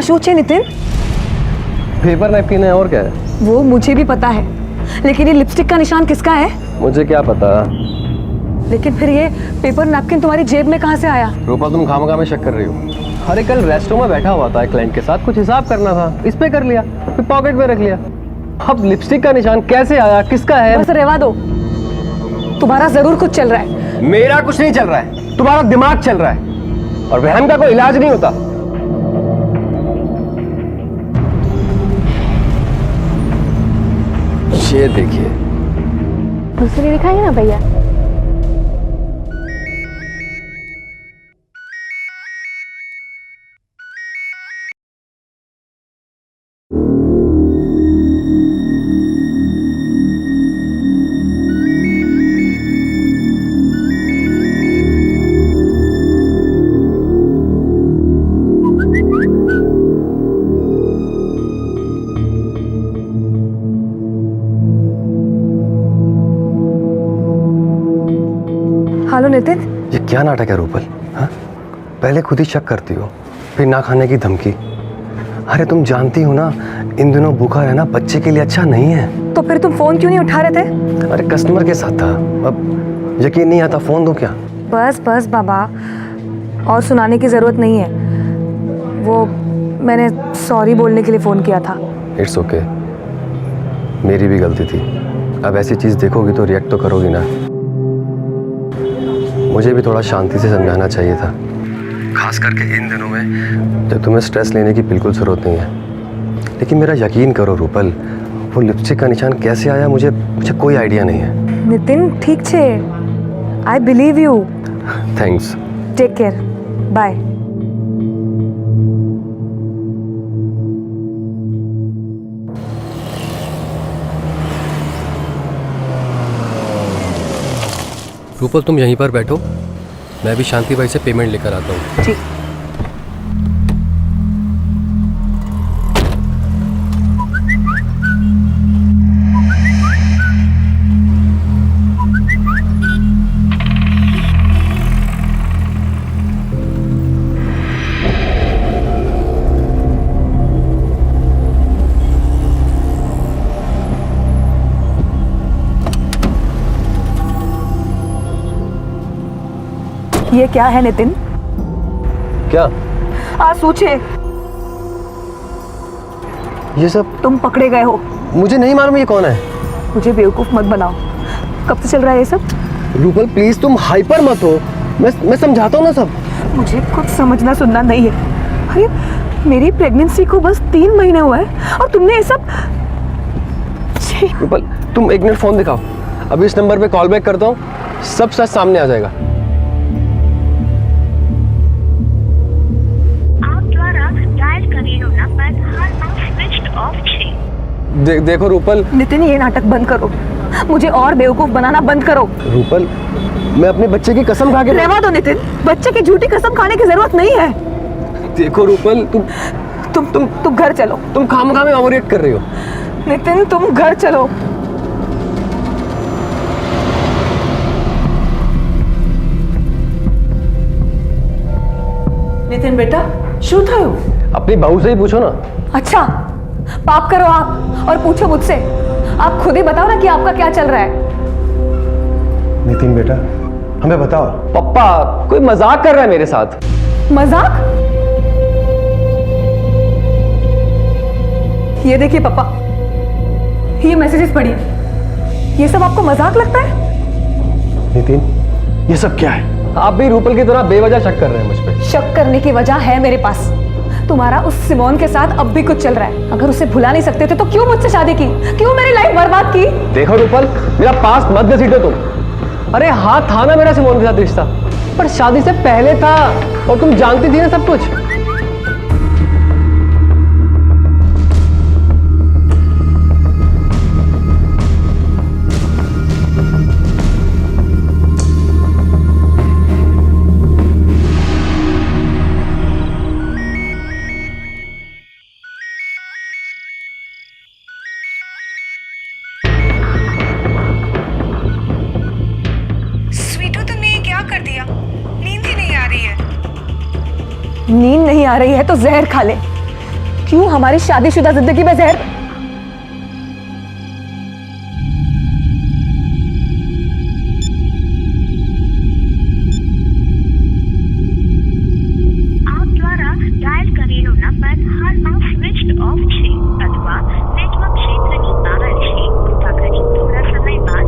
શું છે Nitin? Paper napkin है और क्या है? वो मुझे भी पता है, लेकिन ये लिपस्टिक का निशान किसका है? मुझे क्या पता। लेकिन फिर ये पेपर नैपकिन तुम्हारी जेब में कहाँ से आया? रूपा तुम खामखा में शक कर रही हो। अरे कल रेस्टोरेंट में बैठा हुआ था एक क्लाइंट के साथ, कुछ हिसाब करना था, इस पे कर लिया, फिर पॉकेट में रख लिया। अब लिपस्टिक का निशान कैसे आया, किसका है? बस रहवा दो, तुम्हारा जरूर कुछ चल रहा है। मेरा कुछ नहीं चल रहा है, तुम्हारा दिमाग चल रहा है, और वहम का कोई इलाज नहीं होता। ये देखिए, दूसरी दिखाइए ना भैया। हेलो नितिन। ये क्या नाटक है रूपल? हाँ, पहले खुद ही शक करती हो, फिर ना खाने की धमकी। अरे तुम जानती हो ना, इन दिनों भूखा रहना बच्चे के लिए अच्छा नहीं है। तो फिर तुम फोन क्यों नहीं उठा रहे थे? अरे कस्टमर के साथ था, अब यकीन नहीं आता, फोन दूं क्या? बस बस बाबा, और सुनाने की जरूरत नहीं है। वो मैंने सॉरी बोलने के लिए फोन किया था। इट्स ओके, मेरी भी गलती थी। अब ऐसी चीज देखोगी तो रिएक्ट तो करोगी ना। मुझे भी थोड़ा शांति से समझाना चाहिए था, खास करके इन दिनों में जब तुम्हें स्ट्रेस लेने की बिल्कुल जरूरत नहीं है। लेकिन मेरा यकीन करो रूपल, वो लिपस्टिक का निशान कैसे आया मुझे कोई आइडिया नहीं है। नितिन ठीक छे, I believe you. Thanks. Take care, bye. Rupal तुम यहीं पर बैठो, मैं भी शांति भाई से पेमेंट लेकर आता हूँ। ठीक। ये क्या है नितिन? क्या? सोचे ये सब तुम पकड़े गए हो। मुझे नहीं मालूम ये कौन है। मुझे बेवकूफ मत बनाओ। कब से चल रहा है ये सब? रूपल प्लीज तुम हाइपर मत हो, मैं समझाता हूँ ना सब। मुझे कुछ समझना सुनना नहीं है। अरे मेरी प्रेगनेंसी को बस 3 महीने हुआ है और तुमने ये सब। रूपल तुम एक मिनट फोन दिखाओ, अभी इस नंबर पे कॉल बैक करता हूँ, सब सच सामने आ जाएगा। देखो रूपल। नितिन ये नाटक बंद करो, मुझे और बेवकूफ बनाना बंद करो। रूपल मैं अपने बच्चे की कसम खा के। रहवा दो नितिन, बच्चे की झूठी कसम खाने की जरूरत नहीं है। देखो रूपल तुम घर चलो। तुम खामखा में ओवररिएक्ट कर रही हो। नितिन तुम घर चलो। नितिन बेटा शू थयो? अपनी बहू से ही पूछो ना। अच्छा पाप करो आप और पूछो मुझसे। आप खुद ही बताओ ना कि आपका क्या चल रहा है। नितिन बेटा हमें बताओ। पप्पा कोई मजाक कर रहा है मेरे साथ। मजाक? ये देखिए पापा, ये मैसेजेस पढ़िए। ये सब आपको मजाक लगता है? नितिन ये सब क्या है? आप भी रूपल की तरह बेवजह शक कर रहे हैं मुझ पे। शक करने की वजह है मेरे पास। तुम्हारा उस सिमोन के साथ अब भी कुछ चल रहा है। अगर उसे भुला नहीं सकते थे तो क्यों मुझसे शादी की? क्यों मेरी लाइफ बर्बाद की? देखो रूपल, मेरा पास्ट मत घसीटो तुम। अरे हाँ था ना मेरा सिमोन के साथ रिश्ता, पर शादी से पहले था, और तुम जानती थी ना सब कुछ। नींद नहीं आ रही है तो जहर खा ले। क्यों हमारी शादीशुदा जिंदगी में जहर? આપ દ્વારા ડાયલ કરેલો નંબર હાલમાં સ્વિચ્ડ ઓફ છે અથવા નેટવર્ક ક્ષેત્રની બહાર છે. કૃપા કરી થોડા સમય બાદ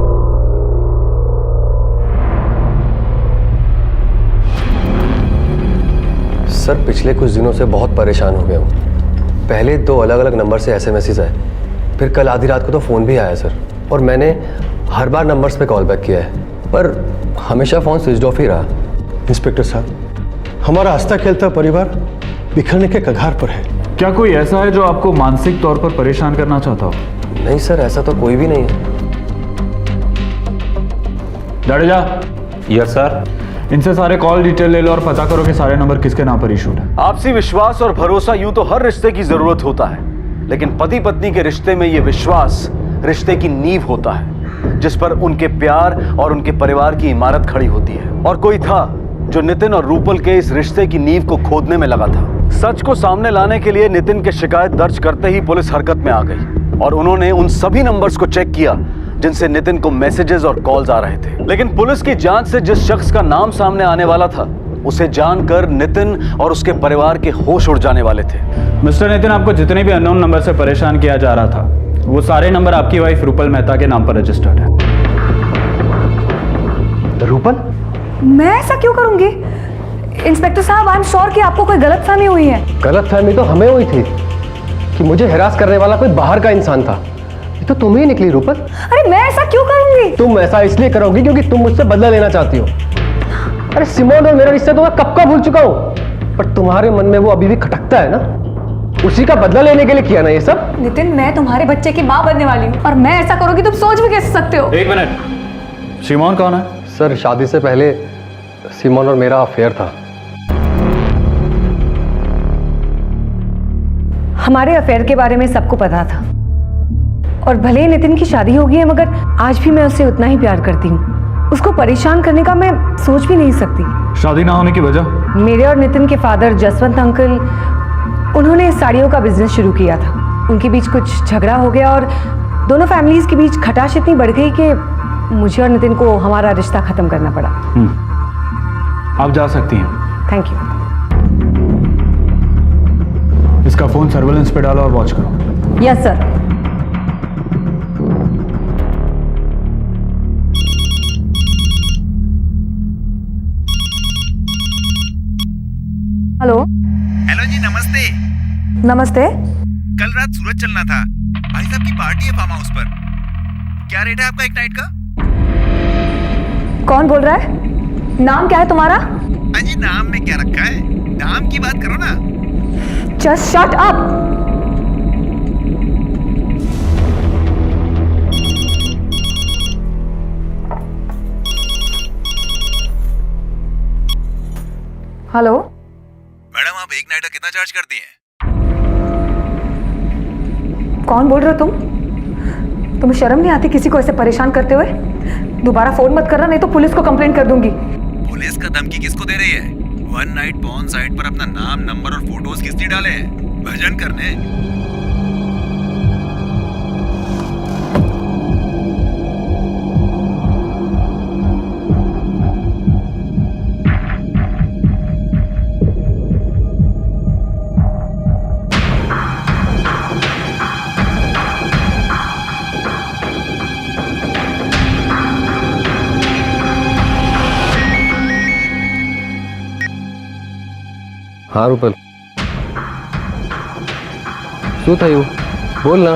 सर पिछले कुछ दिनों से बहुत परेशान हो गया हूँ. पहले 2 अलग अलग नंबर से एसएमएसेस आए, फिर कल आधी रात को तो फ़ोन भी आया सर. और मैंने हर बार नंबर्स पे कॉल बैक किया है, पर हमेशा फ़ोन स्विच ऑफ ही रहा. इंस्पेक्टर साहब, हमारा हंसता खेलता परिवार बिखरने के कगार पर है. क्या कोई ऐसा है जो आपको मानसिक तौर पर परेशान करना चाहता हो? नहीं सर, ऐसा तो कोई भी नहीं है. Jadeja, yes sir. इनसे सारे कॉल डिटेल ले लो और पता करो कि सारे नंबर किसके नाम पर इशूड है. आपसी विश्वास और भरोसा यूं तो हर रिश्ते की जरूरत होता है, लेकिन पति पत्नी के रिश्ते में यह विश्वास रिश्ते की नींव होता है, जिस पर उनके प्यार और उनके परिवार की इमारत खड़ी होती है. और कोई था जो नितिन और रूपल के इस रिश्ते की नींव को खोदने में लगा था. सच को सामने लाने के लिए नितिन के शिकायत दर्ज करते ही पुलिस हरकत में आ गई और उन्होंने उन सभी नंबर्स को चेक किया जिनसे नितिन को मैसेजेस और कॉल्स आ रहे थे. लेकिन पुलिस की जांच से जिस शख्स का नाम सामने आने वाला था, उसे जानकर नितिन और उसके परिवार के होश उड़ जाने वाले थे. मिस्टर नितिन, आपको जितने भी अननोन नंबर से परेशान किया जा रहा था, वो सारे नंबर आपकी वाइफ रूपल मेहता के नाम पर रजिस्टर्ड है. रूपल? मैं ऐसा क्यों करूंगी? इंस्पेक्टर साहब, आई एम श्योर कि आपको कोई गलतफहमी हुई है. गलतफहमी तो हमें हुई थी कि मुझे हिरास करने वाला कोई बाहर का इंसान था. ये तो तुम ही निकली रूपल. अरे मैं ऐसा क्यों करूंगी? तुम ऐसा इसलिए करोगी क्योंकि तुम मुझसे बदला लेना चाहती हो. अरे सिमोन और मेरा रिश्ता तो मैं कब का भूल चुका हूं, पर तुम्हारे मन में वो अभी भी खटकता है ना. उसी का बदला लेने के लिए किया ना ये सब. नितिन, मैं तुम्हारे बच्चे की माँ बनने वाली हूँ और मैं ऐसा करूंगी तुम सोच भी कैसे सकते हो? एक मिनट, शिमोन कौन है? सर शादी से पहले सिमोन और मेरा अफेयर था. हमारे अफेयर के बारे में सबको पता था और भले ही नितिन की शादी हो गई है, मगर आज भी मैं उससे उतना ही प्यार करती हूँ. उसको परेशान करने का मैं सोच भी नहीं सकती. शादी ना होने की वजह? मेरे और नितिन के फादर जसवंत अंकल, उन्होंने साड़ियों का बिजनेस शुरू किया था. उनके बीच कुछ झगड़ा हो गया और दोनों फैमिलीज के बीच खटाश इतनी बढ़ गई कि मुझे और नितिन को हमारा रिश्ता खत्म करना पड़ा. आप जा सकती हैं. Thank you. इसका फोन सर्वेलेंस पे डालो और वॉच करो. Yes sir. हेलो. हेलो जी, नमस्ते. नमस्ते. कल रात सूरत चलना था. भाई साहब की पार्टी है फार्म हाउस पर. क्या रेट है आपका एक नाइट का? कौन बोल रहा है? नाम क्या है तुम्हारा? अजी नाम में क्या रखा है, दाम की बात करो ना. Just shut up. Hello. Madam, आप एक नाइट का कितना चार्ज करती हैं? कौन बोल रहे हो तुम? तुम्हें शर्म नहीं आती किसी को ऐसे परेशान करते हुए? दोबारा फोन मत करना, नहीं तो पुलिस को कंप्लेंट कर दूंगी. पुलिस का धमकी किसको दे रही है? वन नाइट पॉर्न साइट पर अपना नाम, नंबर और फोटोज किसने डाले हैं? भजन करने. हाँ रूपल, શું થયું? બોલ ના.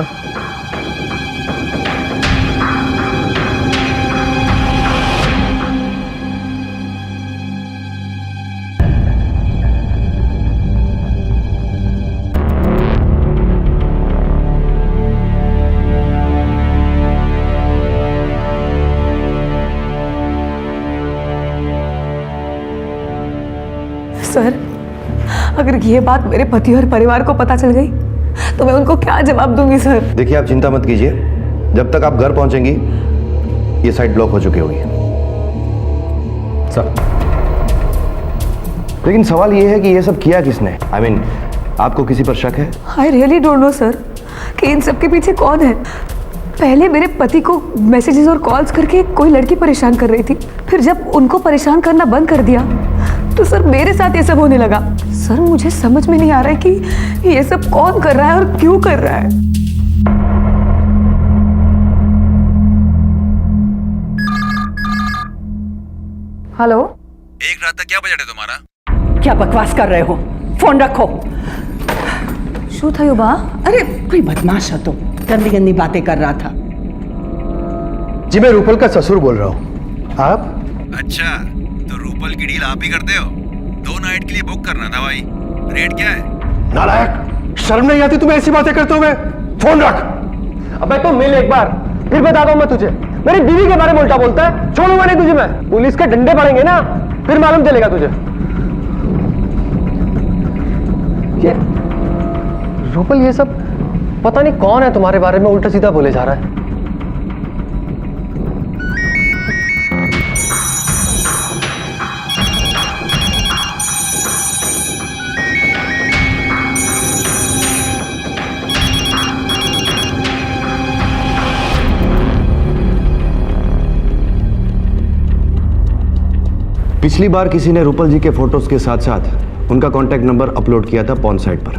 सर, अगर ये बात मेरे पति और परिवार को पता चल गई तो मैं उनको क्या जवाब दूंगी सर? देखिए, आप चिंता मत कीजिए. जब तक आप घर पहुंचेंगी ये साइट ब्लॉक हो चुकी होगी. सर, लेकिन सवाल ये है कि ये सब किया किसने? आई मीन आपको किसी पर शक है? I really don't know sir कि इन सब के पीछे कौन है। पहले मेरे पति को मैसेजेस और कॉल्स करके कोई लड़की परेशान कर रही थी, फिर जब उनको परेशान करना बंद कर दिया तो सर मेरे साथ ये सब होने लगा। सर मुझे समझ में नहीं आ रहा है कि ये सब कौन कर रहा है और क्यों कर रहा है। हेलो, एक रात तक क्या बजट है तुम्हारा? क्या बकवास कर रहे हो? फोन रखो। शू था युवा? अरे कोई बदमाश है, तो गंदी गंदी बातें कर रहा था। जी मैं रूपल का ससुर बोल रहा हूँ। आप? अच्छा, तो रूपल की डील आप ही करते हो? 2 नाइट के लिए बुक करना था भाई। रेट क्या है? नालायक, शर्म नहीं आती तुम्हें ऐसी बातें करते हुए? फोन रख। अबे तो मिल एक बार, फिर बताता हूँ मैं तुझे। मेरी बीवी के बारे में उल्टा बोलता है, छोड़ूंगा नहीं तुझे मैं। पुलिस के डंडे पड़ेंगे ना, फिर मालूम चलेगा तुझे। ये रूपल, ये सब पता नहीं कौन है तुम्हारे बारे में उल्टा सीधा बोले जा रहा है। पिछली बार किसी ने रूपल जी के फोटोज के साथ साथ उनका कॉन्टैक्ट नंबर अपलोड किया था पॉर्न साइट पर,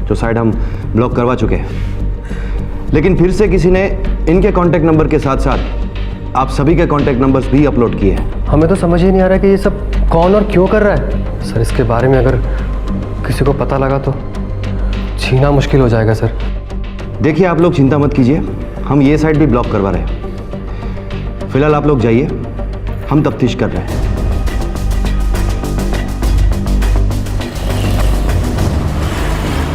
जो साइट हम ब्लॉक करवा चुके हैं। लेकिन फिर से किसी ने इनके कॉन्टैक्ट नंबर के साथ साथ आप सभी के कॉन्टैक्ट नंबर्स भी अपलोड किए हैं। हमें तो समझ ही नहीं आ रहा कि ये सब कौन और क्यों कर रहा है। सर इसके बारे में अगर किसी को पता लगा तो जीना मुश्किल हो जाएगा सर। देखिए आप लोग चिंता मत कीजिए, हम ये साइट भी ब्लॉक करवा रहे हैं। फिलहाल आप लोग जाइए, हम तफ्तीश कर रहे हैं।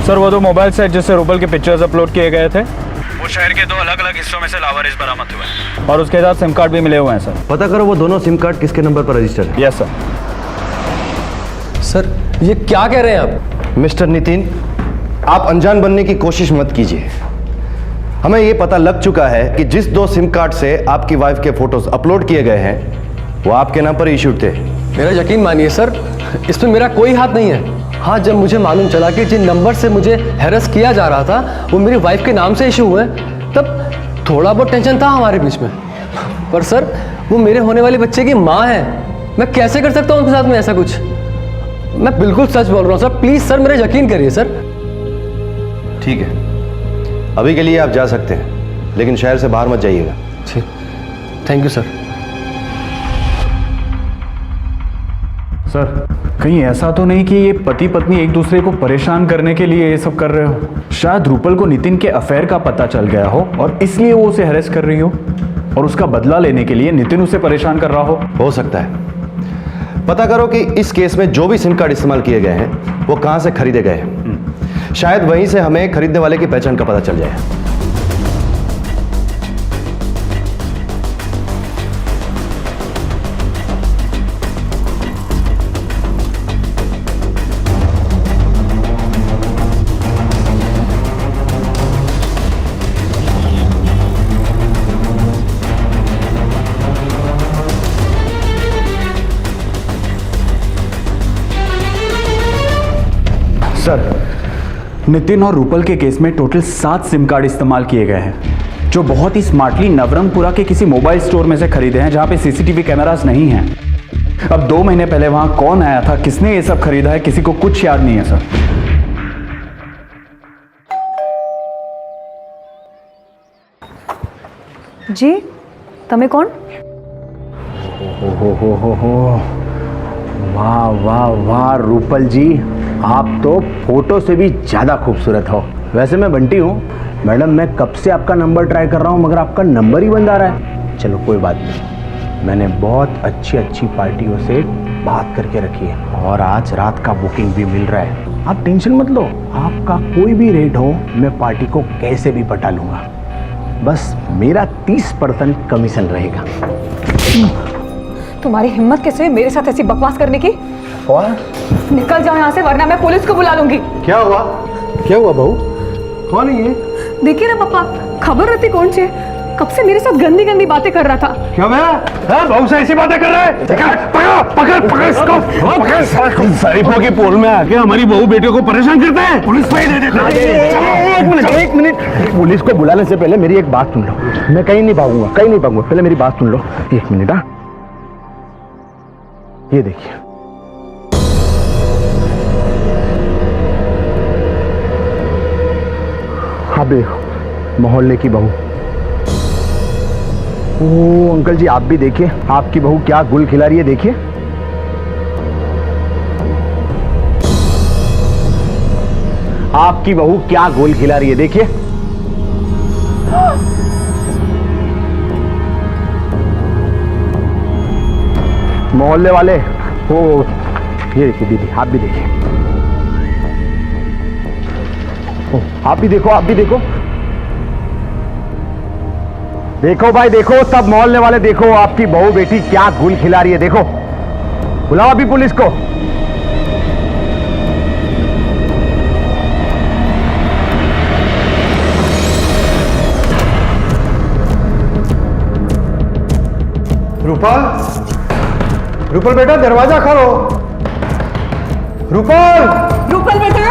सर वो 2 मोबाइल सेट जिससे रूपल के पिक्चर्स अपलोड किए गए थे, वो शहर के 2 अलग अलग हिस्सों में से लावारिस बरामद हुए हैं और उसके साथ सिम कार्ड भी मिले हुए हैं सर। पता करो वो दोनों सिम कार्ड किसके नंबर पर रजिस्टर्ड है। Yes sir. सर ये क्या कह रहे हैं आप? मिस्टर नितिन, आप अनजान बनने की कोशिश मत कीजिए। हमें ये पता लग चुका है कि जिस 2 सिम कार्ड से आपकी वाइफ के फोटोज अपलोड किए गए हैं वो आपके नाम पर इश्यूड थे। मेरा यकीन मानिए सर, इसमें मेरा कोई हाथ नहीं है। हाँ, जब मुझे मालूम चला कि जिन नंबर से मुझे हैरेस किया जा रहा था वो मेरी वाइफ के नाम से इशू हुए, तब थोड़ा बहुत टेंशन था हमारे बीच में। पर सर वो मेरे होने वाले बच्चे की माँ है, मैं कैसे कर सकता हूँ उनके साथ में ऐसा कुछ? मैं बिल्कुल सच बोल रहा हूँ सर, प्लीज सर मेरा यकीन करिए सर। ठीक है, अभी के लिए आप जा सकते हैं, लेकिन शहर से बाहर मत जाइएगा। ठीक, थैंक यू सर। सर कहीं ऐसा तो नहीं कि ये पति पत्नी एक दूसरे को परेशान करने के लिए ये सब कर रहे हो? शायद रूपल को नितिन के अफेयर का पता चल गया हो और इसलिए वो उसे हैरेस कर रही हो और उसका बदला लेने के लिए नितिन उसे परेशान कर रहा हो सकता है। पता करो कि इस केस में जो भी सिम कार्ड इस्तेमाल किए गए हैं वो कहां से खरीदे गए हैं। शायद वहीं से हमें खरीदने वाले की पहचान का पता चल जाए। सर नितिन और रूपल के केस में टोटल 7 सिम कार्ड इस्तेमाल किए गए हैं, जो बहुत ही स्मार्टली नवरंगपुरा के किसी मोबाइल स्टोर में से खरीदे हैं जहां पे सीसीटीवी कैमरास नहीं हैं। अब 2 महीने पहले वहां कौन आया था, किसने ये सब खरीदा है, किसी को कुछ याद नहीं है सर। जी तमे कौन? हो वाह वाह वाह रूपल जी, आप तो फोटो से भी ज़्यादा खूबसूरत हो। वैसे मैं बंटी हूँ मैडम, मैं कब से आपका नंबर ट्राई कर रहा हूँ मगर आपका नंबर ही बंद आ रहा है। चलो कोई बात नहीं, मैंने बहुत अच्छी पार्टियों से बात करके रखी है और आज रात का बुकिंग भी मिल रहा है। आप टेंशन मत लो, आपका कोई भी रेट हो मैं पार्टी को कैसे भी पटा लूँगा, बस मेरा 30% कमीशन रहेगा। तुम्हारी हिम्मत कैसे है मेरे साथ ऐसी बकवास करने की? निकल जाओ यहाँ से वरना मैं पुलिस को बुला लूंगी। क्या हुआ? क्या हुआ बहू? कौन है ये? देखिए ना पापा, खबर रहती कौन छे? कब से मेरे साथ गंदी गंदी बातें कर रहा था। क्या मैं बहू से ऐसी बातें कर रहा है? पकड़ इसको। शरीफों की पोल में आके हमारी बहू बेटियों को परेशान करता है। पुलिस पे दे देता है। एक मिनट पुलिस को बुलाने से पहले मेरी एक बात सुन लो। मैं कहीं नहीं भागूंगा, पहले मेरी बात सुन लो। एक मिनट। हाँ, ये देखिए, आप देखो, मोहल्ले की बहू। ओ अंकल जी, आप भी देखिए, आपकी बहू क्या गुल खिला रही है, देखिए। आपकी बहू क्या गुल खिला रही है, देखिए। मोहल्ले वाले, ओ ये देखिए दीदी, आप भी देखिए। आप भी देखो। देखो भाई, देखो, सब मोहल्ले वाले देखो, आपकी बहू बेटी क्या गुल खिला रही है, देखो। बुलाओ अभी पुलिस को। रूपल बेटा, दरवाजा खोलो। रूपल बेटा,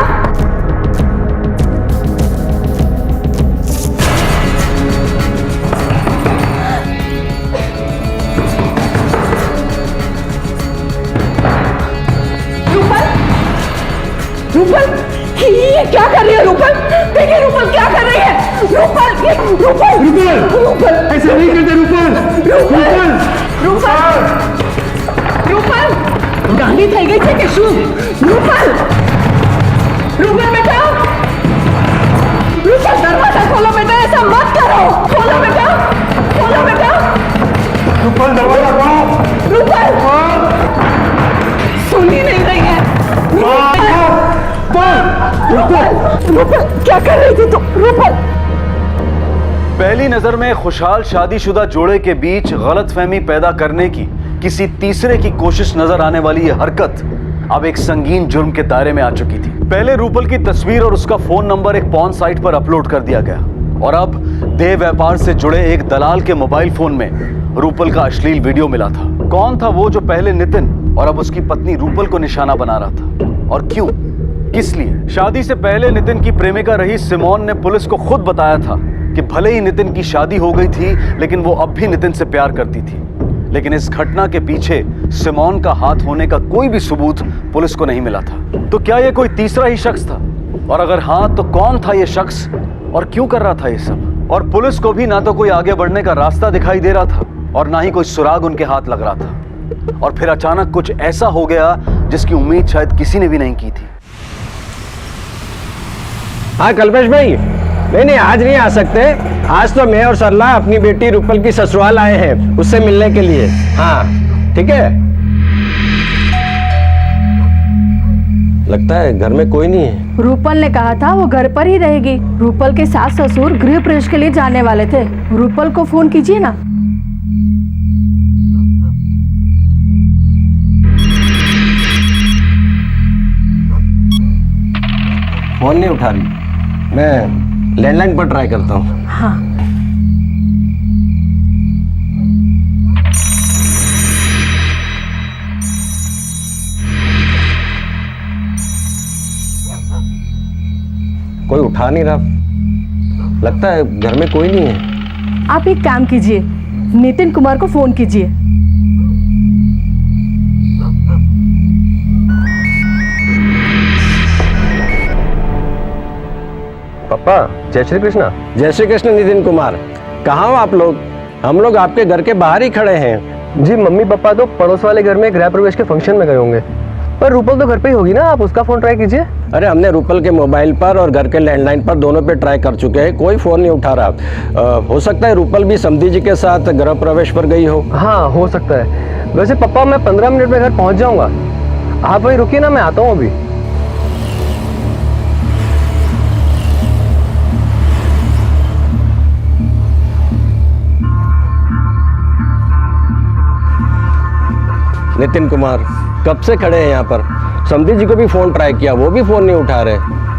रूपल, ये क्या कर रही है रूपल? देखिए रूपल क्या कर रही है। रूपल ऐसा नहीं करते। रूपल गांधी થઈ ગઈ છે કે શું? रूपल बेटा, दरवाजा खोलो बेटा, ऐसा मत करो। खोलो बेटा। रूपल, दरवाजा खोलो। सुन ही नहीं रही है। रूपल क्या कर रही थी तू? रूपल, पहली नजर में खुशहाल शादीशुदा जोड़े के बीच गलतफहमी पैदा करने की किसी तीसरे की कोशिश नजर आने वाली यह हरकत अब एक संगीन जुर्म के दायरे में आ चुकी थी। पहले रूपल की तस्वीर और उसका फोन नंबर एक पॉर्न साइट पर अपलोड कर दिया गया और अब देह व्यापार से जुड़े एक दलाल के मोबाइल फोन में रूपल का अश्लील वीडियो मिला था। कौन था वो जो पहले नितिन और अब उसकी पत्नी रूपल को निशाना बना रहा था, और क्यों, किस लिए? शादी से पहले नितिन की प्रेमिका रही सिमोन ने पुलिस को खुद बताया था कि भले ही नितिन की शादी हो गई थी, लेकिन वो अब भी नितिन से प्यार करती थी। लेकिन इस घटना के पीछे सिमोन का हाथ होने का कोई भी सबूत पुलिस को नहीं मिला था। तो क्या ये कोई तीसरा ही शख्स था? और अगर हाँ, तो कौन था ये शख्स और क्यों कर रहा था ये सब? और पुलिस को भी ना तो कोई आगे बढ़ने का रास्ता दिखाई दे रहा था और ना ही कोई सुराग उनके हाथ लग रहा था। और फिर अचानक कुछ ऐसा हो गया जिसकी उम्मीद शायद किसी ने भी नहीं की थी। हाँ कल्पेश भाई, नहीं आज नहीं आ सकते। आज तो मैं और सरला अपनी बेटी रूपल की ससुराल आए हैं उससे मिलने के लिए। हाँ ठीक है। लगता है घर में कोई नहीं है। रूपल ने कहा था वो घर पर ही रहेगी। रूपल के सास ससुर गृह प्रवेश के लिए जाने वाले थे। रूपल को फोन कीजिए ना। फोन नहीं उठा रही, मैं लैंडलाइन पर ट्राई करता हूँ। हाँ कोई उठा नहीं रहा, लगता है घर में कोई नहीं है। आप एक काम कीजिए, नितिन कुमार को फोन कीजिए। पापा जय श्री कृष्णा। जय श्री कृष्ण नितिन कुमार, कहाँ हो आप लोग? हम लोग आपके घर के बाहर ही खड़े हैं। जी मम्मी पापा तो पड़ोस वाले घर में गृह प्रवेश के फंक्शन में गए होंगे, पर रूपल तो घर पे ही होगी ना, आप उसका फोन ट्राई कीजिए। अरे हमने रूपल के मोबाइल पर और घर के लैंडलाइन पर दोनों पे ट्राई कर चुके हैं, कोई फोन नहीं उठा रहा। हो सकता है रूपल भी समधी जी के साथ गृह प्रवेश पर गई हो। हाँ हो सकता है। वैसे पापा मैं 15 मिनट में घर पहुंच जाऊंगा, आप वहीं रुकिए ना, मैं आता हूँ अभी। नितिन कुमार कब से खड़े हैं यहाँ पर, समधी जी को भी फोन ट्राई किया, वो भी फोन नहीं उठा रहे।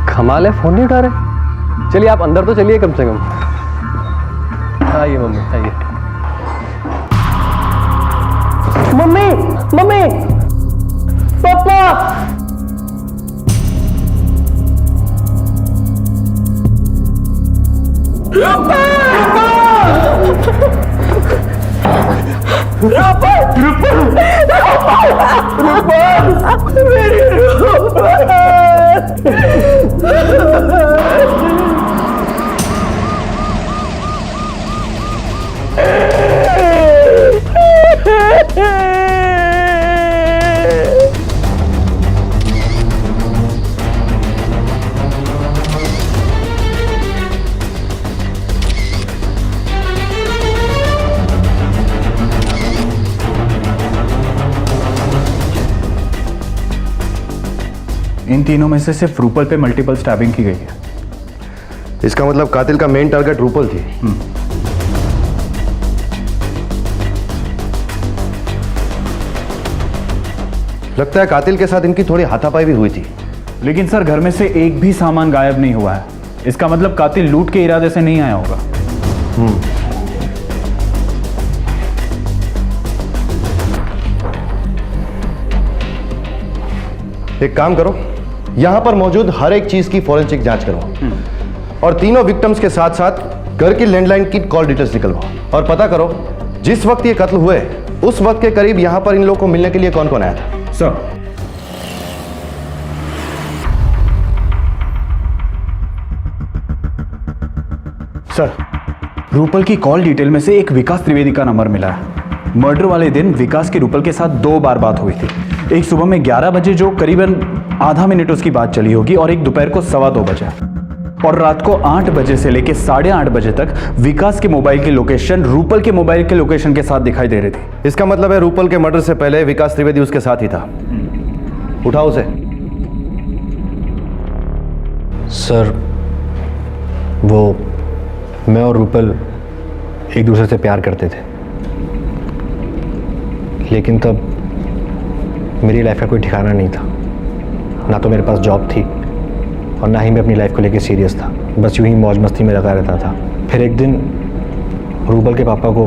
कमाल है, फोन नहीं उठा रहे। चलिए आप अंदर तो चलिए कम से कम। आइए मम्मी आइए। मम्मी मम्मी पापा इन तीनों में से सिर्फ रूपल पे मल्टीपल स्टैबिंग की गई है। इसका मतलब कातिल का मेन टारगेट रूपल थी। लगता है कातिल के साथ इनकी थोड़ी हाथापाई भी हुई थी। लेकिन सर घर में से एक भी सामान गायब नहीं हुआ है। इसका मतलब कातिल लूट के इरादे से नहीं आया होगा। एक काम करो, यहां पर मौजूद हर एक चीज की फॉरेंसिक जांच करो और तीनों विक्टिम्स के साथ साथ घर की लैंडलाइन की कॉल डिटेल्स निकलवाओ और पता करो जिस वक्त ये कत्ल हुए उस वक्त के करीब यहां पर इन लोगों को मिलने के लिए कौन कौन आया था। सर सर रूपल की कॉल डिटेल में से एक विकास त्रिवेदी का नंबर मिला है। मर्डर वाले दिन विकास की रूपल के साथ 2 बार बात हुई थी। एक सुबह में 11 बजे जो करीबन आधा मिनट उसकी बात चली होगी और एक दोपहर को 2:15 बजे और रात को 8 बजे से लेकर 8:30 बजे तक विकास के मोबाइल की लोकेशन रूपल के मोबाइल के लोकेशन के साथ दिखाई दे रही थी। इसका मतलब है रूपल के मर्डर से पहले विकास त्रिवेदी उसके साथ ही था। उठाओ उसे। सर वो मैं और रूपल एक दूसरे से प्यार करते थे, लेकिन तब मेरी लाइफ का कोई ठिकाना नहीं था। ना तो मेरे पास जॉब थी और ना ही मैं अपनी लाइफ को लेकर सीरियस था। बस यूं ही मौज मस्ती में लगा रहता था। फिर एक दिन रूपल के पापा को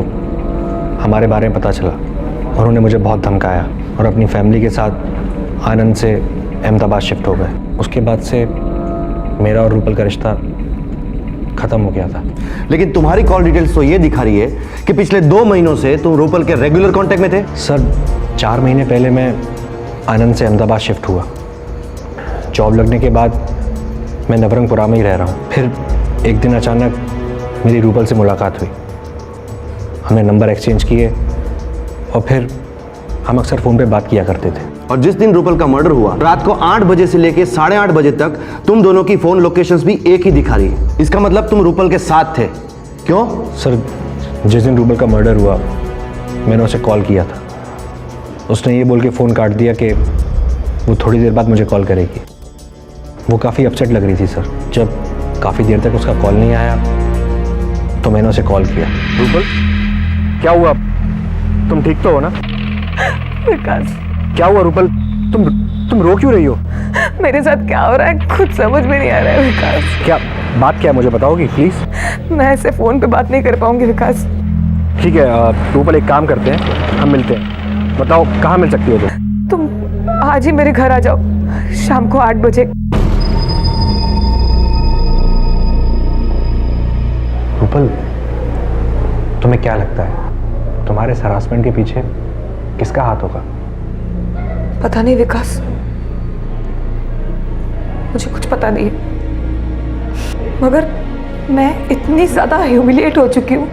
हमारे बारे में पता चला और उन्होंने मुझे बहुत धमकाया और अपनी फैमिली के साथ आनंद से अहमदाबाद शिफ्ट हो गए। उसके बाद से मेरा और रूपल का रिश्ता खत्म हो गया था। लेकिन तुम्हारी कॉल डिटेल्स तो ये दिखा रही है कि पिछले 2 महीनों से तुम रूपल के रेगुलर कांटेक्ट में थे। सर 4 महीने पहले मैं आनंद से अहमदाबाद शिफ्ट हुआ। जॉब लगने के बाद मैं नवरंगपुरा में ही रह रहा हूँ। फिर एक दिन अचानक मेरी रूपल से मुलाकात हुई। हमने नंबर एक्सचेंज किए और फिर हम अक्सर फ़ोन पे बात किया करते थे। और जिस दिन रूपल का मर्डर हुआ रात को 8 बजे से लेकर 8:30 बजे तक तुम दोनों की फोन लोकेशंस भी एक ही दिखा रही है। इसका मतलब तुम रूपल के साथ थे। क्यों? सर जिस दिन रूपल का मर्डर हुआ मैंने उसे कॉल किया था। उसने ये बोल के फ़ोन काट दिया कि वो थोड़ी देर बाद मुझे कॉल करेगी। वो काफ़ी अपसेट लग रही थी सर। जब काफ़ी देर तक उसका कॉल नहीं आया तो मैंने उसे कॉल किया। रूपल क्या हुआ? तुम ठीक तो हो ना? विकास क्या हुआ रूपल? तुम रो क्यों रही हो? मेरे साथ क्या हो रहा है खुद समझ में नहीं आ रहा है विकास। क्या बात क्या है मुझे बताओगी प्लीज? मैं ऐसे फोन पे बात नहीं कर पाऊंगी विकास। ठीक है रूपल एक काम करते हैं, हम मिलते हैं। बताओ कहाँ मिल सकती हो तुम आज ही मेरे घर आ जाओ शाम को 8 बजे। रूपल तुम्हें क्या लगता है तुम्हारे इस हरासमेंट के पीछे किसका हाथ होगा? पता नहीं विकास, मुझे कुछ पता नहीं है, मगर मैं इतनी ज्यादा ह्यूमिलिएट हो चुकी हूँ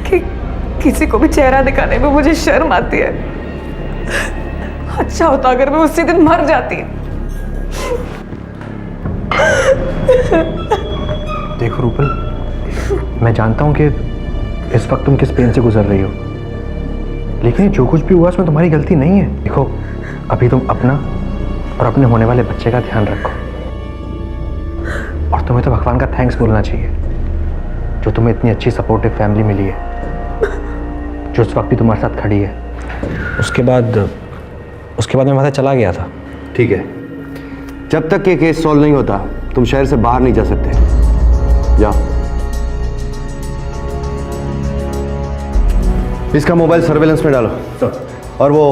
कि किसी को भी चेहरा दिखाने में मुझे शर्म आती है। अच्छा होता अगर मैं उसी दिन मर जाती। देखो रूपल, मैं जानता हूँ कि इस वक्त तुम किस पेन से गुजर रही हो, लेकिन जो कुछ भी हुआ उसमें तुम्हारी गलती नहीं है। देखो अभी तुम अपना और अपने होने वाले बच्चे का ध्यान रखो और तुम्हें तो भगवान का थैंक्स बोलना चाहिए जो तुम्हें इतनी अच्छी सपोर्टिव फैमिली मिली है जो इस वक्त भी तुम्हारे साथ खड़ी है। उसके बाद मैं वहाँ से चला गया था। ठीक है, जब तक ये केस सॉल्व नहीं होता तुम शहर से बाहर नहीं जा सकते। जाओ। इसका मोबाइल सर्वेलेंस में डालो और वो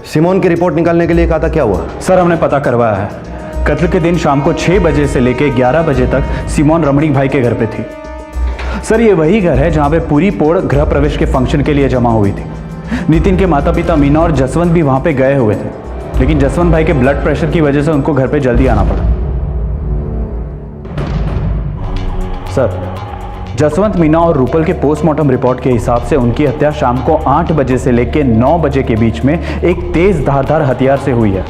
सिमोन की रिपोर्ट निकालने के लिए कहा था, क्या हुआ? सर हमने पता करवाया है। कत्ल के दिन शाम को 6 बजे से लेकर 11 बजे तक सिमोन रमणीक भाई के घर पे थी। सर ये वही घर है जहां पे पूरी पोड़ गृह प्रवेश के फंक्शन के लिए जमा हुई थी। नितिन के माता पिता मीना और जसवंत भी वहां पे गए हुए थे, लेकिन जसवंत भाई के ब्लड प्रेशर की वजह से उनको घर पे जल्दी आना पड़ा। सर जसवंत, मीना और रूपल के पोस्टमार्टम रिपोर्ट के हिसाब से उनकी हत्या शाम को 8 बजे से लेकर 9 बजे के बीच में एक तेज धारदार हथियार से हुई है।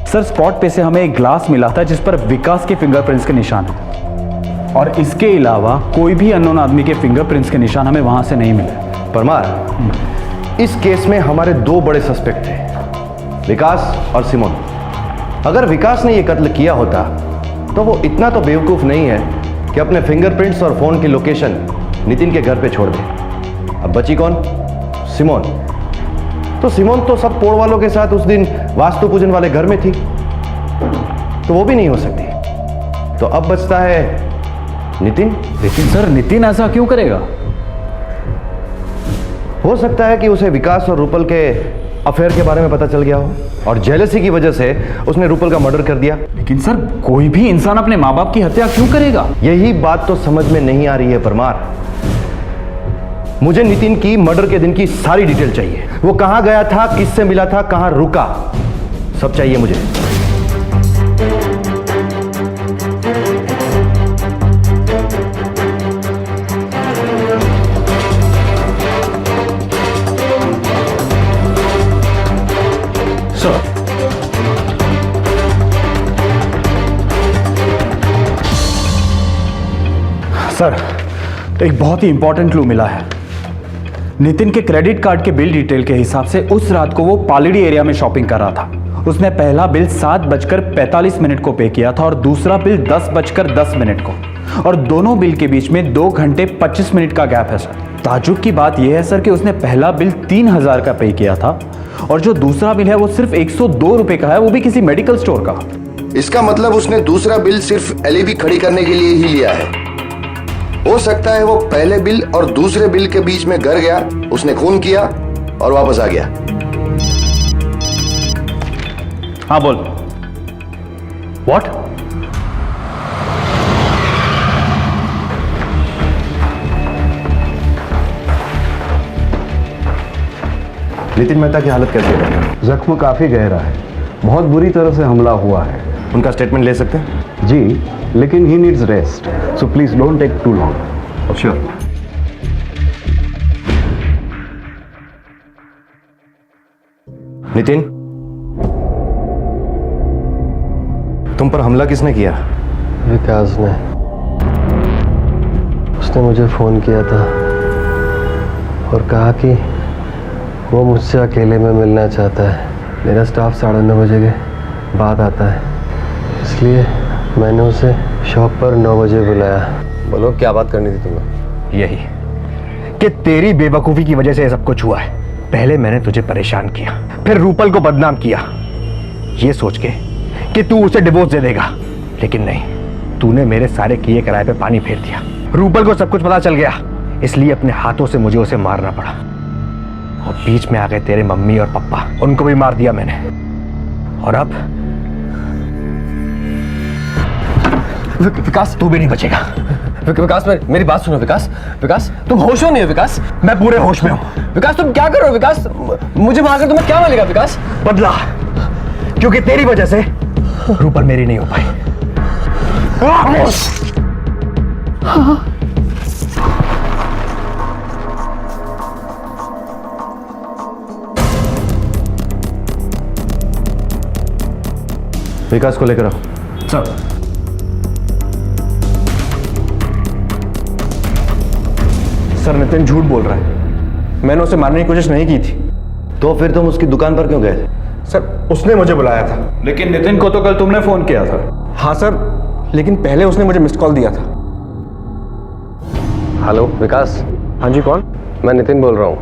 सर स्पॉट पे से हमें एक ग्लास मिला था जिस पर विकास के फिंगरप्रिंट्स के निशान है, और इसके अलावा कोई भी अननोन आदमी के फिंगरप्रिंट्स के निशान हमें वहां से नहीं मिले। परमार, इस केस में हमारे 2 बड़े सस्पेक्ट थे, विकास और सिमोन। अगर विकास ने यह कत्ल किया होता तो वो इतना तो बेवकूफ नहीं है कि अपने फिंगरप्रिंट्स और फोन की लोकेशन नितिन के घर पे छोड़ दे। अब बची कौन? सिमोन। तो सिमोन तो सब पोड़ वालों के साथ उस दिन वास्तु पूजन वाले घर में थी, तो वो भी नहीं हो सकती। तो अब बचता है नितिन। लेकिन सर नितिन ऐसा क्यों करेगा? हो सकता है कि उसे विकास और रूपल के अफेयर के बारे में पता चल गया हो और जेलसी की वजह से उसने रूपल का मर्डर कर दिया। लेकिन सर कोई भी इंसान अपने माँ बाप की हत्या क्यों करेगा? यही बात तो समझ में नहीं आ रही है परमार। मुझे नितिन की मर्डर के दिन की सारी डिटेल चाहिए। वो कहां गया था, किससे मिला था, कहां रुका, सब चाहिए मुझे। सर एक बहुत ही इंपॉर्टेंट क्लू मिला है। नितिन के क्रेडिट कार्ड के बिल डिटेल के हिसाब से उस रात को वो पालड़ी एरिया में शॉपिंग कर रहा था। उसने पहला बिल 7:45 को पे किया था और दूसरा बिल 10:10 को, और दोनों बिल के बीच में 2 घंटे 25 मिनट का गैप है सर। ताजुब की बात यह है सर कि उसने पहला बिल 3000 का पे किया था और जो दूसरा बिल है वो सिर्फ 102 रुपए का है, वो भी किसी मेडिकल स्टोर का। इसका मतलब उसने दूसरा बिल सिर्फ एलईडी खड़ी करने के लिए ही लिया है। हो सकता है वो पहले बिल और दूसरे बिल के बीच में घर गया, उसने खून किया और वापस आ गया। हाँ बोल। व्हाट? नितिन मेहता की हालत कैसी है? जख्म काफी गहरा है, बहुत बुरी तरह से हमला हुआ है। उनका स्टेटमेंट ले सकते हैं? जी, लेकिन he needs rest, so please don't take too long. Sure. Nitin, तुम पर हमला किसने किया? विकास ने। उसने मुझे फ़ोन किया था और कहा कि वो मुझसे अकेले में मिलना चाहता है। मेरा स्टाफ 9:30 बजे के बाद आता है, इसलिए मैंने उसे शॉप पर 9 बजे बुलाया। बोलो क्या बात करनी थी तुम्हें? यही कि तेरी बेवकूफ़ी की वजह से ये सब कुछ हुआ है। पहले मैंने तुझे परेशान किया, फिर रूपल को बदनाम किया, ये सोच के कि तू उसे डिवोर्स दे देगा, लेकिन नहीं, तूने मेरे सारे किए कराए पे पानी फेर दिया। रूपल को सब कुछ पता चल गया, इसलिए अपने हाथों से मुझे उसे मारना पड़ा। और बीच में आ गए तेरे मम्मी और पापा, उनको भी मार दिया मैंने। और अब विकास तू भी नहीं बचेगा। विकास मेरी बात सुनो। विकास तुम होश में नहीं हो? विकास मैं पूरे होश में हूं। विकास तुम क्या कर रहे हो? विकास मुझे मारकर तुम्हें क्या मिलेगा? विकास बदला, क्योंकि तेरी वजह से रूपल मेरी नहीं हो पाई। विकास को लेकर आओ। सर सर नितिन झूठ बोल रहा है, मैंने उसे मारने की कोशिश नहीं की थी। तो फिर तुम उसकी दुकान पर क्यों गए थे? सर उसने मुझे बुलाया था। लेकिन नितिन को तो कल तुमने फोन किया था। हाँ सर, लेकिन पहले उसने मुझे मिस्ड कॉल दिया था। हेलो विकास। हाँ जी, कौन? मैं नितिन बोल रहा हूँ,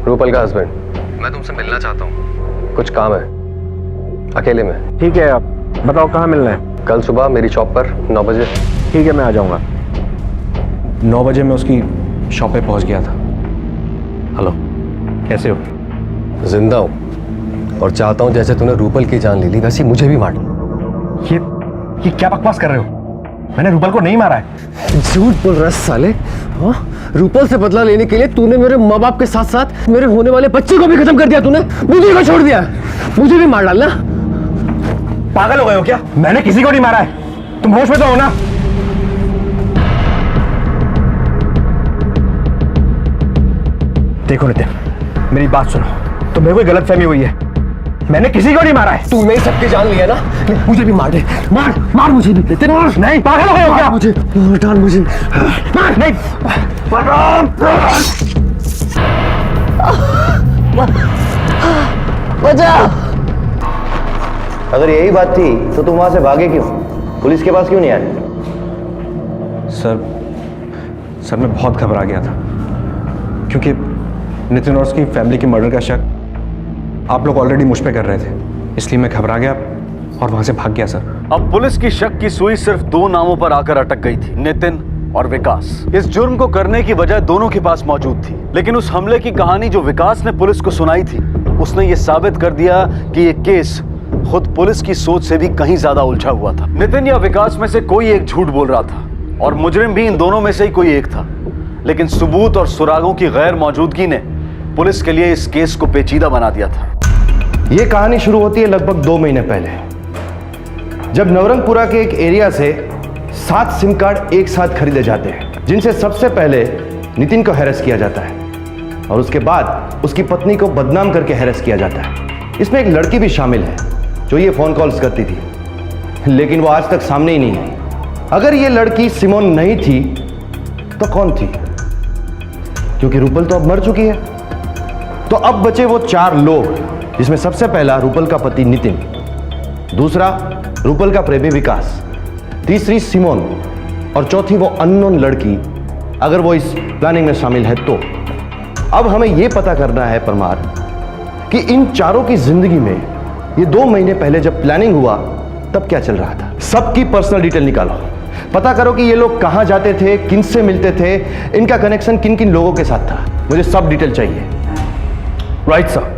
रूपल का हस्बैंड। मैं तुमसे मिलना चाहता हूँ, कुछ काम है, अकेले में। ठीक है, आप बताओ कहाँ मिलना है? कल सुबह मेरी शॉप पर 9 बजे। ठीक है, मैं आ जाऊँगा। 9 बजे मैं उसकी शॉप पे पहुँच गया था। हेलो, कैसे हो? जिंदा हूँ और चाहता हूँ जैसे तूने रूपल की जान ले ली वैसे मुझे भी मार लो। ये क्या बकवास कर रहे हो? मैंने रूपल को नहीं मारा है। झूठ बोल रहा है साले। हाँ, रूपल से बदला लेने के लिए तूने मेरे माँ बाप के साथ साथ मेरे होने वाले बच्चे को भी खत्म कर दिया। तूने मुझे को छोड़ दिया, मुझे भी मार डालना। पागल हो गए हो क्या? मैंने किसी को नहीं मारा है। तुम होश में तो हो ना? देखो नितिन, मेरी बात सुनो, तुम्हें कोई गलतफहमी हुई है। मैंने किसी को नहीं मारा है। तूने सबके जान लिया ना, मुझे भी मार दे। मार मार मुझे भी। नितिन नहीं, पागल हो गए हो क्या? मुझे मार डाल, मुझे मार। नहीं, बचा। अगर यही बात थी तो तुम वहां से भागे क्यों? पुलिस के पास क्यों नहीं आए? सर मैं बहुत घबरा गया था क्योंकि नितिन और उसकी फैमिली की मर्डर का शक आप लोग ऑलरेडी मुझ पे कर रहे थे, इसलिए मैं घबरा गया और वहां से भाग गया सर। अब पुलिस की शक की सुई सिर्फ दो नामों पर आकर अटक गई थी, नितिन और विकास। इस जुर्म को करने की वजह दोनों के पास मौजूद थी, लेकिन उस हमले की कहानी जो विकास ने पुलिस को सुनाई थी, उसने ये साबित कर दिया कि ये केस खुद पुलिस की सोच से भी कहीं ज्यादा उलझा हुआ था। नितिन या विकास में से कोई एक झूठ बोल रहा था और मुजरिम भी इन दोनों में से ही कोई एक था, लेकिन सबूत और सुरागों की गैर मौजूदगी ने पुलिस के लिए इस केस को पेचीदा बना दिया था। यह कहानी शुरू होती है लगभग 2 महीने पहले, जब नवरंगपुरा के एक एरिया से 7 सिम कार्ड एक साथ खरीदे जाते हैं, जिनसे सबसे पहले नितिन को हैरेस किया जाता है और उसके बाद उसकी पत्नी को बदनाम करके हैरेस किया जाता है। इसमें एक लड़की भी शामिल है जो ये फोन कॉल्स करती थी, लेकिन वो आज तक सामने ही नहीं आई। अगर ये लड़की सिमोन नहीं थी तो कौन थी? क्योंकि रूपल तो अब मर चुकी है। तो अब बचे वो 4 लोग, जिसमें सबसे पहला रूपल का पति नितिन, दूसरा रूपल का प्रेमी विकास, तीसरी सिमोन और चौथी वो अननोन लड़की, अगर वो इस प्लानिंग में शामिल है तो। अब हमें यह पता करना है परमार कि इन चारों की जिंदगी में ये 2 महीने पहले जब प्लानिंग हुआ तब क्या चल रहा था। सबकी पर्सनल डिटेल निकालो, पता करो कि ये लोग कहां जाते थे, किनसे मिलते थे, इनका कनेक्शन किन किन लोगों के साथ था। मुझे सब डिटेल चाहिए। Right sir.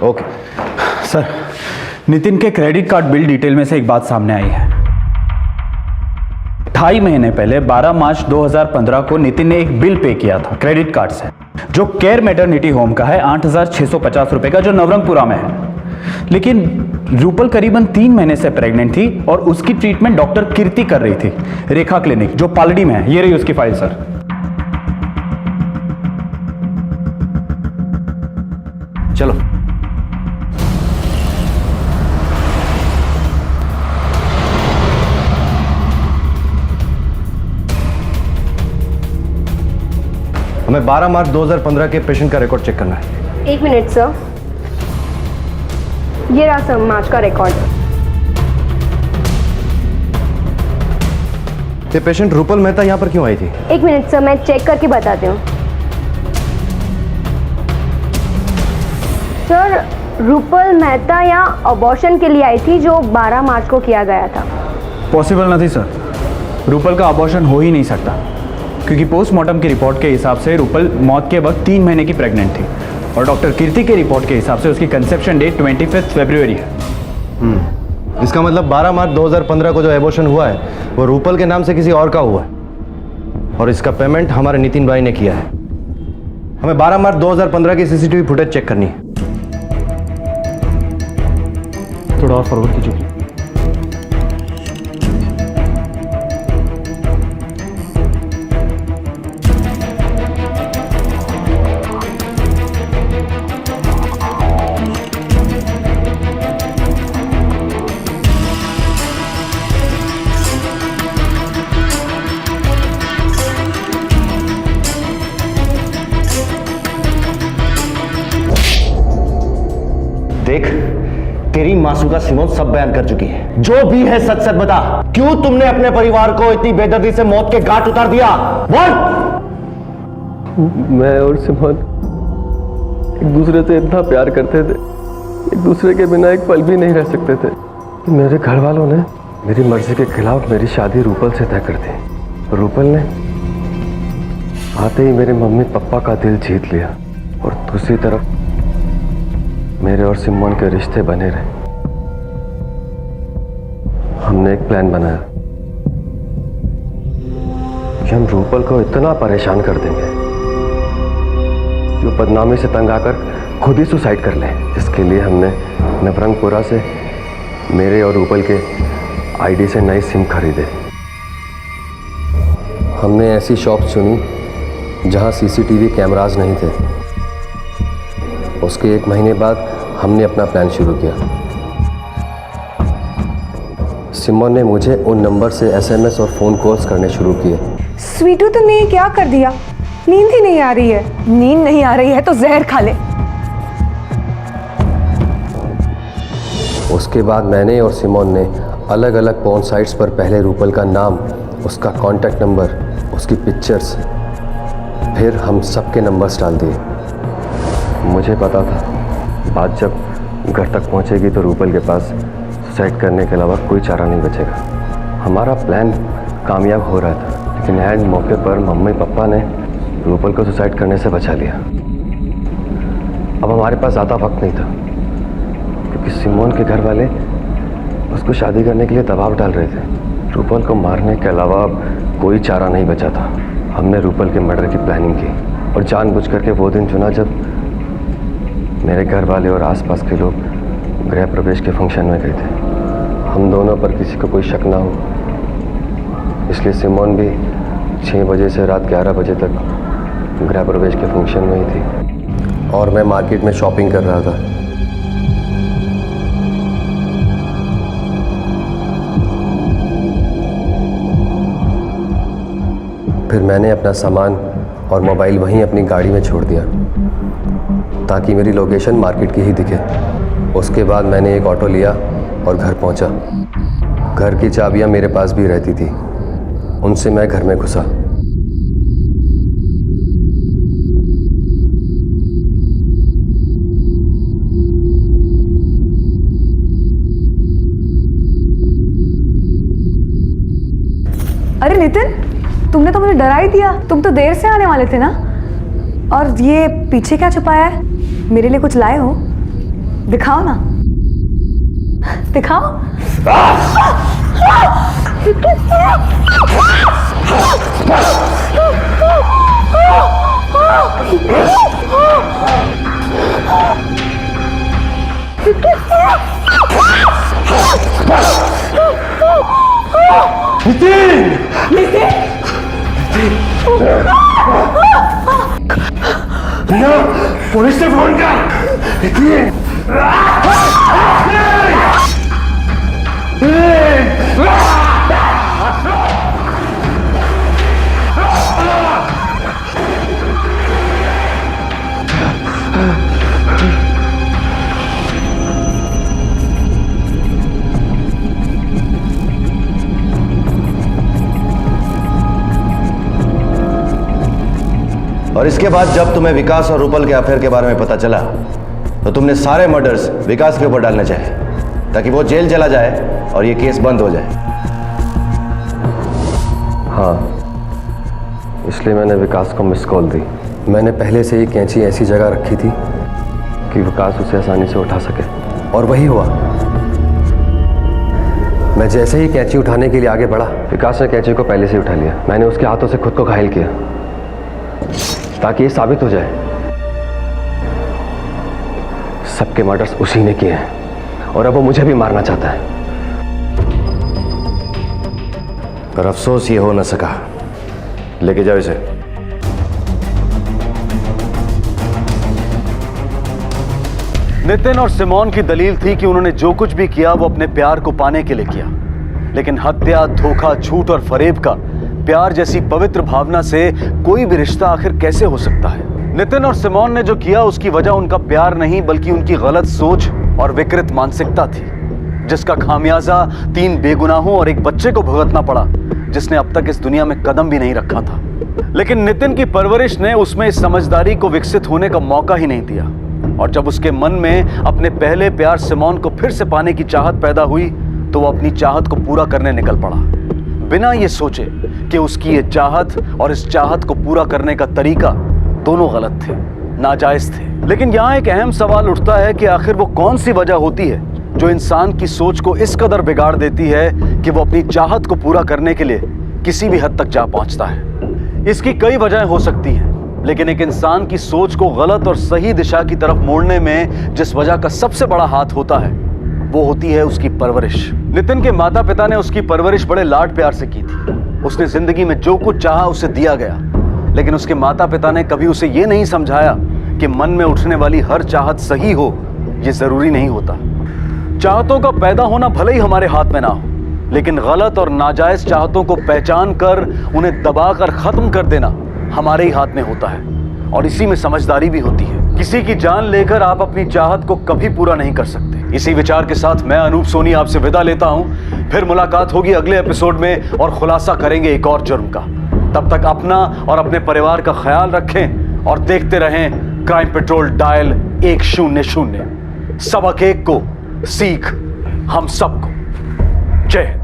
Okay sir, Nitin के क्रेडिट कार्ड बिल डिटेल में से एक बात सामने आई है। 2.5 महीने पहले 12 मार्च 2015 को नितिन ने एक बिल पे किया था क्रेडिट कार्ड से, जो केयर मैटरनिटी होम का है 8,650 रुपए का, जो नवरंगपुरा में है। लेकिन रूपल करीबन 3 महीने से प्रेग्नेंट थी और उसकी ट्रीटमेंट डॉक्टर कीर्ति कर रही थी, रेखा क्लिनिक, जो पालड़ी में है। ये रही उसकी फाइल सर। चलो हमें 12 मार्च 2015 के पेशेंट का रिकॉर्ड चेक करना है। 1 मिनट सर, ये रहा सर मार्च का रिकॉर्ड। ये पेशेंट रूपल मेहता यहाँ पर क्यों आई थी? 1 मिनट सर, मैं चेक करके बताती हूँ। सर, रूपल मेहता यहाँ अबॉर्शन के लिए आई थी, जो 12 मार्च को किया गया था। पॉसिबल नहीं सर, रूपल का अबॉर्शन हो ही नहीं सकता, क्योंकि पोस्टमार्टम की रिपोर्ट के हिसाब से रूपल मौत के वक्त 3 महीने की प्रेग्नेंट थी और डॉक्टर कीर्ति के रिपोर्ट के हिसाब से उसकी कंसेप्शन डेट 25 फरवरी है। इसका मतलब 12 मार्च 2015 को जो एबॉर्शन हुआ है वो रूपल के नाम से किसी और का हुआ है और इसका पेमेंट हमारे नितिन भाई ने किया है। हमें 12 मार्च 2015 की सीसीटीवी फुटेज चेक करनी है। थोड़ा और फॉरवर्ड कीजिए। देख, तेरी मासूका सिमोन सब बयान कर चुकी है। जो भी है सच सच बता, क्यों तुमने अपने परिवार को इतनी बेदर्दी से मौत के घाट उतार दिया? बोल। मैं और सिमोन एक दूसरे से इतना प्यार करते थे, एक दूसरे के बिना एक पल भी नहीं रह सकते थे। मेरे घर वालों ने मेरी मर्जी के खिलाफ मेरी शादी रूपल से तय कर दी। रूपल ने आते ही मेरे मम्मी पापा का दिल जीत लिया और दूसरी तरफ मेरे और सिमोन के रिश्ते बने रहे। हमने एक प्लान बनाया कि हम रूपल को इतना परेशान कर देंगे कि वो बदनामी से तंग आकर खुद ही सुसाइड कर ले। इसके लिए हमने नवरंगपुरा से मेरे और रूपल के आईडी से नई सिम खरीदे। हमने ऐसी शॉप चुनी जहां सीसीटीवी कैमरास नहीं थे। उसके 1 महीने बाद हमने अपना प्लान शुरू किया। सिमोन ने मुझे उन नंबर से एसएमएस और फ़ोन कॉल्स करने शुरू किए। स्वीटू, तुमने ये क्या कर दिया? नींद ही नहीं आ रही है। नींद नहीं आ रही है तो जहर खा ले। उसके बाद मैंने और सिमोन ने अलग अलग पॉर्न साइट्स पर पहले रूपल का नाम, उसका कॉन्टैक्ट नंबर, उसकी पिक्चर्स, फिर हम सबके नंबर्स डाल दिए। मुझे पता था बात जब घर तक पहुंचेगी तो रूपल के पास सुसाइड करने के अलावा कोई चारा नहीं बचेगा। हमारा प्लान कामयाब हो रहा था, लेकिन एंड मौके पर मम्मी पापा ने रूपल को सुसाइड करने से बचा लिया। अब हमारे पास ज़्यादा वक्त नहीं था, क्योंकि सिमोन के घर वाले उसको शादी करने के लिए दबाव डाल रहे थे। रूपल को मारने के अलावा अब कोई चारा नहीं बचा था। हमने रूपल के मर्डर की प्लानिंग की और जानबूझ करके वो दिन चुना जब मेरे घर वाले और आसपास के लोग गृह प्रवेश के फंक्शन में गए थे। हम दोनों पर किसी को कोई शक ना हो, इसलिए सिमोन भी 6 बजे से रात 11 बजे तक गृह प्रवेश के फंक्शन में ही थी और मैं मार्केट में शॉपिंग कर रहा था। फिर मैंने अपना सामान और मोबाइल वहीं अपनी गाड़ी में छोड़ दिया ताकि मेरी लोकेशन मार्केट की ही दिखे। उसके बाद मैंने एक ऑटो लिया और घर पहुंचा। घर की चाबियां मेरे पास भी रहती थी, उनसे मैं घर में घुसा। अरे नितिन, तुमने तो मुझे डरा ही दिया। तुम तो देर से आने वाले थे ना। और ये पीछे क्या छुपाया है? मेरे लिए कुछ लाए हो? दिखाओ ना, दिखाओ। नितिन! पुलिस से फोन कर। और इसके बाद जब तुम्हें विकास और रूपल के अफेयर के बारे में पता चला तो तुमने सारे मर्डर्स विकास के ऊपर डालने चाहे ताकि वो जेल चला जाए और ये केस बंद हो जाए। हाँ, इसलिए मैंने विकास को मिस कॉल दी। मैंने पहले से ही कैंची ऐसी जगह रखी थी कि विकास उसे आसानी से उठा सके, और वही हुआ। मैं जैसे ही कैंची उठाने के लिए आगे बढ़ा, विकास ने कैंची को पहले से उठा लिया। मैंने उसके हाथों से खुद को घायल किया ताकि ये साबित हो जाए सबके मर्डर्स उसी ने किए हैं और अब वो मुझे भी मारना चाहता है। पर अफसोस ये हो न सका। लेके जाओ इसे। नितिन और सिमोन की दलील थी कि उन्होंने जो कुछ भी किया वो अपने प्यार को पाने के लिए किया, लेकिन हत्या, धोखा, झूठ और फरेब का प्यार जैसी पवित्र भावना से कोई भी रिश्ता आखिर कैसे हो सकता है। नितिन और सिमोन ने जो किया उसकी वजह उनका प्यार नहीं बल्कि उनकी गलत सोच और विकृत मानसिकता थी, जिसका खामियाजा 3 बेगुनाहों और एक बच्चे को भुगतना पड़ा जिसने अब तक इस दुनिया में कदम भी नहीं रखा था। लेकिन नितिन की परवरिश ने उसमें इस समझदारी को विकसित होने का मौका ही नहीं दिया, और जब उसके मन में अपने पहले प्यार सिमोन को फिर से पाने की चाहत पैदा हुई तो वो अपनी चाहत को पूरा करने निकल पड़ा, बिना ये सोचे कि उसकी ये चाहत और इस चाहत को पूरा करने का तरीका दोनों गलत थे, नाजायज थे। लेकिन यहाँ एक अहम सवाल उठता है कि आखिर वो कौन सी वजह होती है जो इंसान की सोच को इस कदर बिगाड़ देती है कि वो अपनी चाहत को पूरा करने के लिए किसी भी हद तक जा पहुंचता है। इसकी कई वजहें हो सकती हैं, लेकिन एक इंसान की सोच को गलत और सही दिशा की तरफ मोड़ने में जिस वजह का सबसे बड़ा हाथ होता है वो होती है उसकी परवरिश। नितिन के माता पिता ने उसकी परवरिश बड़े लाड प्यार से की थी। उसने जिंदगी में जो कुछ चाहा उसे दिया गया, लेकिन उसके माता पिता ने कभी उसे ये नहीं समझाया कि मन में उठने वाली हर चाहत सही हो ये जरूरी नहीं होता। चाहतों का पैदा होना भले ही हमारे हाथ में ना हो, लेकिन गलत और नाजायज चाहतों को पहचान कर उन्हें दबाकर खत्म कर देना हमारे ही हाथ में होता है, और इसी में समझदारी भी होती है। किसी की जान लेकर आप अपनी चाहत को कभी पूरा नहीं कर सकते। इसी विचार के साथ मैं अनूप सोनी आपसे विदा लेता हूं। फिर मुलाकात होगी अगले एपिसोड में और खुलासा करेंगे एक और जुर्म का। तब तक अपना और अपने परिवार का ख्याल रखें और देखते रहें क्राइम पेट्रोल डायल 100। सबक एक को, सीख हम सबको। जय हिंद।